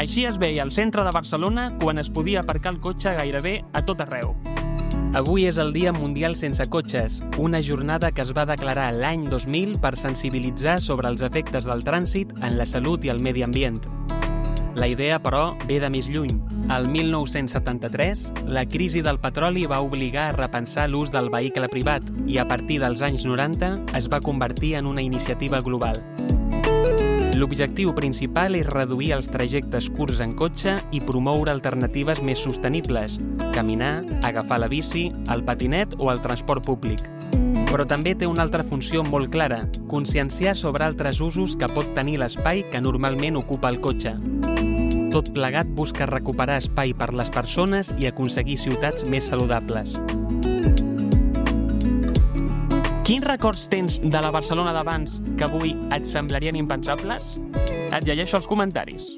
Així es veia al centre de Barcelona quan es podia aparcar el cotxe gairebé a tot arreu. Avui és el Dia Mundial Sense Cotxes, una jornada que es va declarar l'any 2000 per sensibilitzar sobre els efectes del trànsit en la salut i el medi ambient. La idea, però, ve de més lluny. El 1973, la crisi del petroli va obligar a repensar l'ús del vehicle privat i a partir dels anys 90 es va convertir en una iniciativa global. L'objectiu principal és reduir els trajectes curts en cotxe i promoure alternatives més sostenibles, caminar, agafar la bici, el patinet o el transport públic. Però també té una altra funció molt clara, conscienciar sobre altres usos que pot tenir l'espai que normalment ocupa el cotxe. Tot plegat busca recuperar espai per les persones i aconseguir ciutats més saludables. Quins records tens de la Barcelona d'abans que avui et semblarien impensables? Et llegeixo els comentaris.